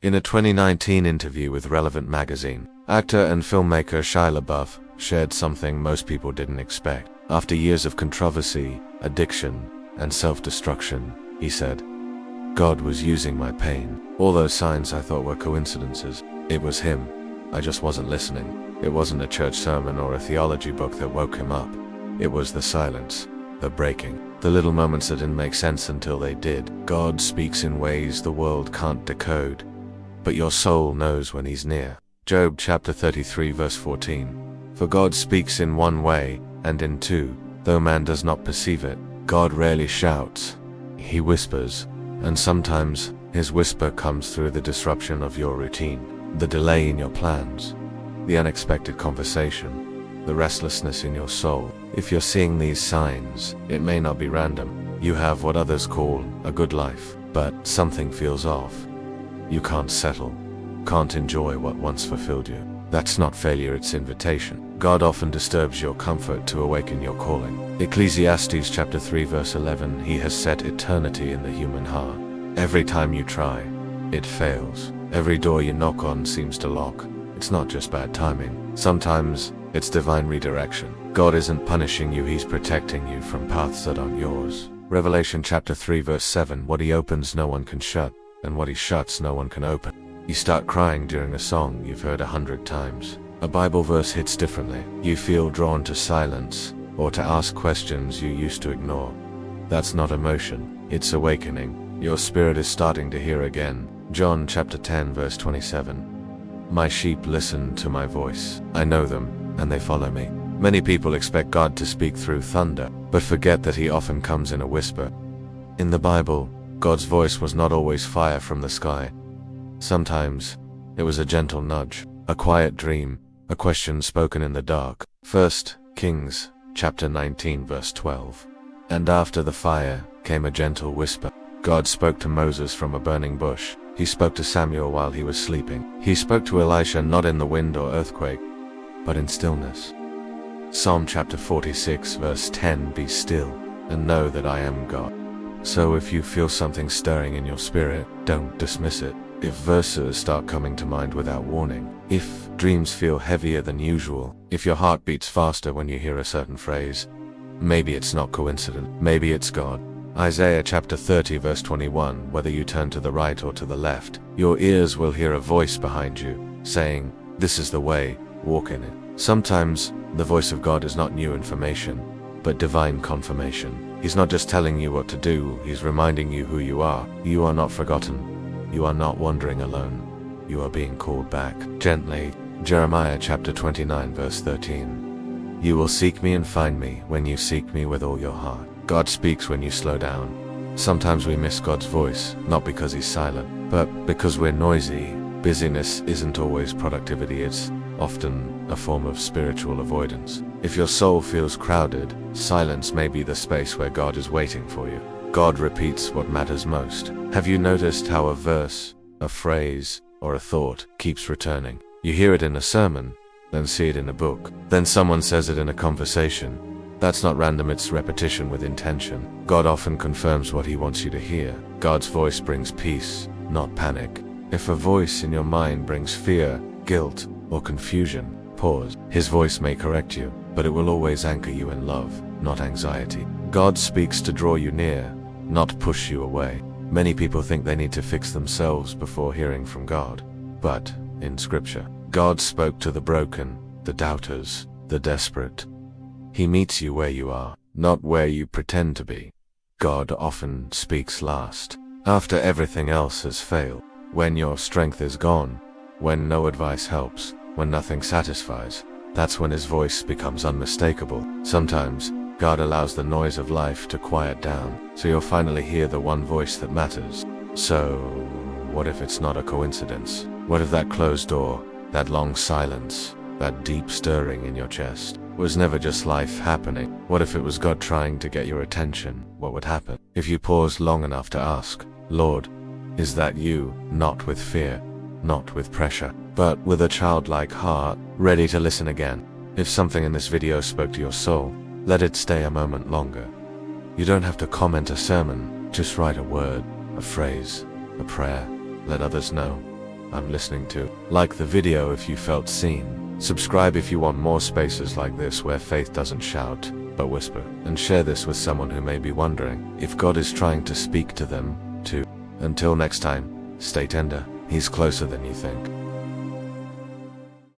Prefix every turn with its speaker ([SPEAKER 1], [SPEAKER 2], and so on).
[SPEAKER 1] In a 2019 interview with Relevant magazine, actor and filmmaker Shia LaBeouf shared something most people didn't expect. After years of controversy, addiction, and self-destruction, he said, "God was using my pain. All those signs I thought were coincidences. It was him. I just wasn't listening. It wasn't a church sermon or a theology book that woke him up. It was the silence, the breaking, the little moments that didn't make sense until they did. God speaks in ways the world can't decode, but your soul knows when he's near." Job chapter 33 verse 14. "For God speaks in one way, and in two, though man does not perceive it." God rarely shouts. He whispers, and sometimes his whisper comes through the disruption of your routine, the delay in your plans, the unexpected conversation, the restlessness in your soul. If you're seeing these signs, it may not be random. You have what others call a good life, but something feels off. You can't settle, can't enjoy what once fulfilled you. That's not failure, it's invitation. God often disturbs your comfort to awaken your calling. Ecclesiastes chapter 3 verse 11, "He has set eternity in the human heart. Every time you try, it fails. Every door you knock on seems to lock." It's not just bad timing. Sometimes it's divine redirection. God isn't punishing you, he's protecting you from paths that aren't yours. Revelation chapter 3 verse 7, "What he opens no one can shut, and what he shuts no one can open." You start crying during a song you've heard 100 times. A Bible verse hits differently. You feel drawn to silence, or to ask questions you used to ignore. That's not emotion, it's awakening. Your spirit is starting to hear again. John chapter 10 verse 27. "My sheep listen to my voice. I know them, and they follow me." Many people expect God to speak through thunder, but forget that he often comes in a whisper. In the Bible, God's voice was not always fire from the sky. Sometimes, it was a gentle nudge, a quiet dream, a question spoken in the dark. 1 Kings chapter 19 verse 12. "And after the fire came a gentle whisper." God spoke to Moses from a burning bush. He spoke to Samuel while he was sleeping. He spoke to Elisha not in the wind or earthquake, but in stillness. Psalm chapter 46 verse 10, "Be still, and know that I am God." So if you feel something stirring in your spirit, don't dismiss it. If verses start coming to mind without warning, if dreams feel heavier than usual, if your heart beats faster when you hear a certain phrase, maybe it's not coincident, maybe it's God. Isaiah chapter 30 verse 21, "Whether you turn to the right or to the left, your ears will hear a voice behind you, saying, 'This is the way, walk in it.'" Sometimes, the voice of God is not new information, but divine confirmation. He's not just telling you what to do, he's reminding you who you are. You are not forgotten. You are not wandering alone. You are being called back, gently. Jeremiah chapter 29 verse 13. "You will seek me and find me when you seek me with all your heart." God speaks when you slow down. Sometimes we miss God's voice, not because he's silent, but because we're noisy. Busyness isn't always productivity, it's often a form of spiritual avoidance. If your soul feels crowded, silence may be the space where God is waiting for you. God repeats what matters most. Have you noticed how a verse, a phrase, or a thought keeps returning? You hear it in a sermon, then see it in a book, then someone says it in a conversation. That's not random, it's repetition with intention. God often confirms what he wants you to hear. God's voice brings peace, not panic. If a voice in your mind brings fear, guilt, or confusion, pause. His voice may correct you, but it will always anchor you in love, not anxiety. God speaks to draw you near, not push you away. Many people think they need to fix themselves before hearing from God. But, in Scripture, God spoke to the broken, the doubters, the desperate. He meets you where you are, not where you pretend to be. God often speaks last, after everything else has failed. When your strength is gone, when no advice helps, when nothing satisfies, that's when his voice becomes unmistakable. Sometimes, God allows the noise of life to quiet down, so you'll finally hear the one voice that matters. So, what if it's not a coincidence? What if that closed door, that long silence, that deep stirring in your chest, was never just life happening? What if it was God trying to get your attention? What would happen if you paused long enough to ask, "Lord, is that you?" Not with fear, not with pressure, but with a childlike heart, ready to listen again. If something in this video spoke to your soul, let it stay a moment longer. You don't have to comment a sermon, just write a word, a phrase, a prayer. Let others know. I'm listening to. Like the video if you felt seen. Subscribe if you want more spaces like this where faith doesn't shout, but whisper. And share this with someone who may be wondering if God is trying to speak to them, too. Until next time, stay tender. He's closer than you think.